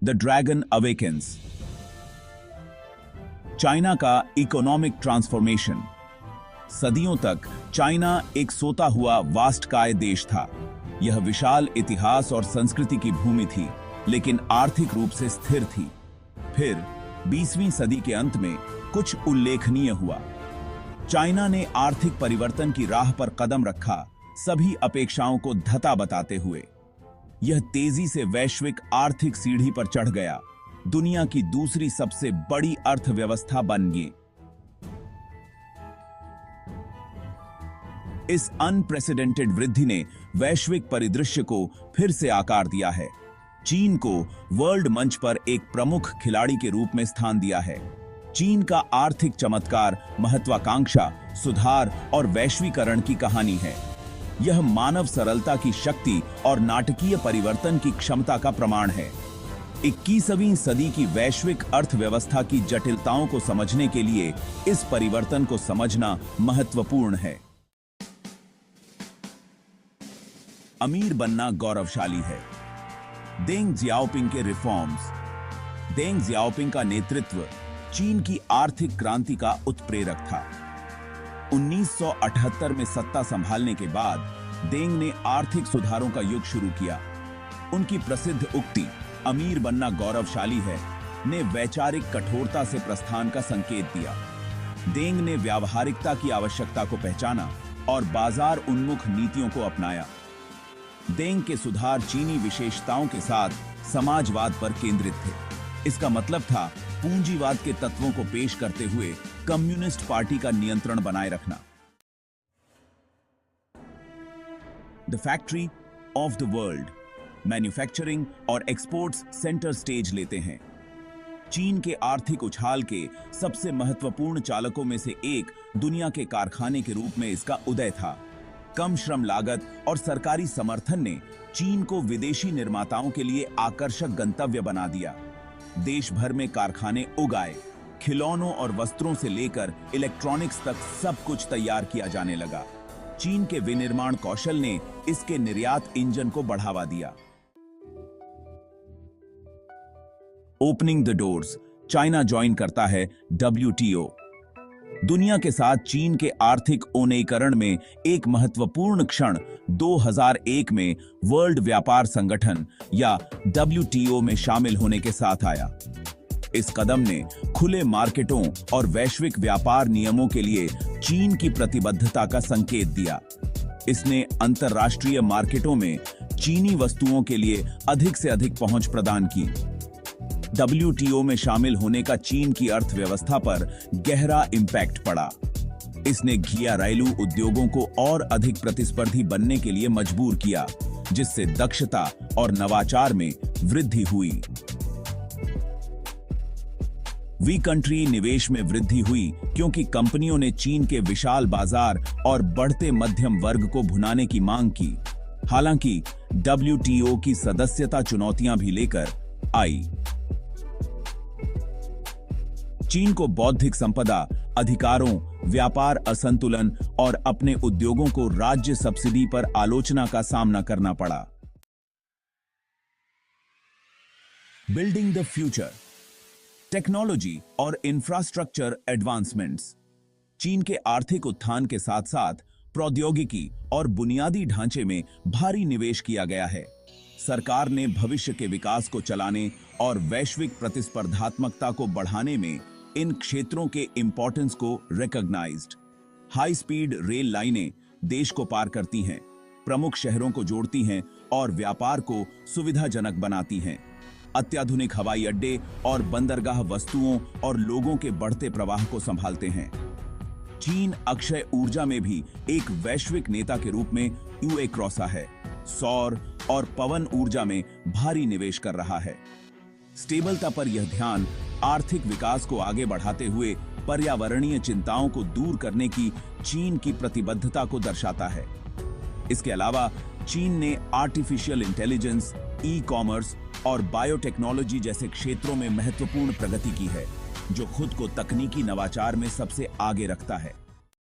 The dragon awakens. China का economic transformation. सदियों तक चाइना एक सोता हुआ वास्टकाय देश था। यह विशाल इतिहास और संस्कृति की भूमि थी, लेकिन आर्थिक रूप से स्थिर थी। फिर 20वीं सदी के अंत में कुछ उल्लेखनीय हुआ। चाइना ने आर्थिक परिवर्तन की राह पर कदम रखा, सभी अपेक्षाओं को धता बताते हुए। यह तेजी से वैश्विक आर्थिक सीढ़ी पर चढ़ गया, दुनिया की दूसरी सबसे बड़ी अर्थव्यवस्था बन गई। इस अनप्रेसिडेंटेड वृद्धि ने वैश्विक परिदृश्य को फिर से आकार दिया है। चीन को वर्ल्ड मंच पर एक प्रमुख खिलाड़ी के रूप में स्थान दिया है। चीन का आर्थिक चमत्कार महत्वाकांक्षा, सुधार और वैश्वीकरण की कहानी है। यह मानव सरलता की शक्ति और नाटकीय परिवर्तन की क्षमता का प्रमाण है। 21वीं सदी की वैश्विक अर्थव्यवस्था की जटिलताओं को समझने के लिए इस परिवर्तन को समझना महत्वपूर्ण है। अमीर बनना गौरवशाली है। देंग जियाओपिंग के रिफॉर्म्स। देंग जियाओपिंग का नेतृत्व चीन की आर्थिक क्रांति का उत्प्रेरक था। 1978 में सत्ता संभालने के बाद देंग ने आर्थिक सुधारों का युग शुरू किया। उनकी प्रसिद्ध उक्ति अमीर बनना गौरवशाली है ने वैचारिक कठोरता से प्रस्थान का संकेत दिया। देंग ने व्यावहारिकता की आवश्यकता को पहचाना और बाजार उन्मुख नीतियों को अपनाया। देंग के सुधार चीनी विशेषताओं के साथ समाजवाद पर केंद्रित थे। इसका मतलब था पूंजीवाद के तत्वों को पेश करते हुए कम्युनिस्ट पार्टी का नियंत्रण बनाए रखना। The factory of the world. Manufacturing और एक्सपोर्ट्स सेंटर स्टेज लेते हैं। चीन के आर्थिक उछाल के सबसे महत्वपूर्ण चालकों में से एक दुनिया के कारखाने के रूप में इसका उदय था। कम श्रम लागत और सरकारी समर्थन ने चीन को विदेशी निर्माताओं के लिए आकर्षक गंतव्य बना दिया। देश भर में कारखाने उगाए। खिलौनों और वस्त्रों से लेकर इलेक्ट्रॉनिक्स तक सब कुछ तैयार किया जाने लगा। चीन के विनिर्माण कौशल ने इसके निर्यात इंजन को बढ़ावा दिया। Opening the doors. China join करता है WTO। दुनिया के साथ चीन के आर्थिक उन्नयनीकरण में एक महत्वपूर्ण क्षण 2001 में वर्ल्ड व्यापार संगठन या WTO में शामिल होने के साथ आया। इस कदम ने खुले मार्केटों और वैश्विक व्यापार नियमों के लिए चीन की प्रतिबद्धता का संकेत दिया। इसने अंतर्राष्ट्रीय मार्केटों में चीनी वस्तुओं के लिए अधिक से अधिक पहुंच प्रदान की। WTO में शामिल होने का चीन की अर्थव्यवस्था पर गहरा इम्पैक्ट पड़ा। इसने घियाराइलू उद्योगों को और अधिक प्रतिस्पर्धी बनने के लिए मजबूर किया, जिससे दक्षता और नवाचार में वृद्धि हुई। वी कंट्री निवेश में वृद्धि हुई क्योंकि कंपनियों ने चीन के विशाल बाजार और बढ़ते मध्यम वर्ग को भुनाने की मांग की। हालांकि WTO की सदस्यता चुनौतियां भी लेकर आई। चीन को बौद्धिक संपदा अधिकारों, व्यापार असंतुलन और अपने उद्योगों को राज्य सब्सिडी पर आलोचना का सामना करना पड़ा। Building the future. टेक्नोलॉजी और इंफ्रास्ट्रक्चर एडवांसमेंट्स। चीन के आर्थिक उत्थान के साथ साथ प्रौद्योगिकी और बुनियादी ढांचे में भारी निवेश किया गया है। सरकार ने भविष्य के विकास को चलाने और वैश्विक प्रतिस्पर्धात्मकता को बढ़ाने में इन क्षेत्रों के इंपॉर्टेंस को रिकॉग्नाइज्ड। हाई स्पीड रेल लाइनें देश को पार करती हैं, प्रमुख शहरों को जोड़ती हैं और व्यापार को सुविधाजनक बनाती हैं। अत्याधुनिक हवाई अड्डे और बंदरगाह वस्तुओं और लोगों के बढ़ते प्रवाह को संभालते हैं। चीन अक्षय ऊर्जा में भी एक वैश्विक नेता के रूप में युए क्रॉसा है। सौर और पवन ऊर्जा में भारी निवेश कर रहा है। स्टेबलता पर यह ध्यान आर्थिक विकास को आगे बढ़ाते हुए पर्यावरणीय चिंताओं को दूर करने की चीन की प्रतिबद्धता को दर्शाता है। इसके अलावा चीन ने आर्टिफिशियल इंटेलिजेंस, ई-कॉमर्स और बायोटेक्नोलॉजी जैसे क्षेत्रों में महत्वपूर्ण प्रगति की है, जो खुद को तकनीकी नवाचार में सबसे आगे रखता है।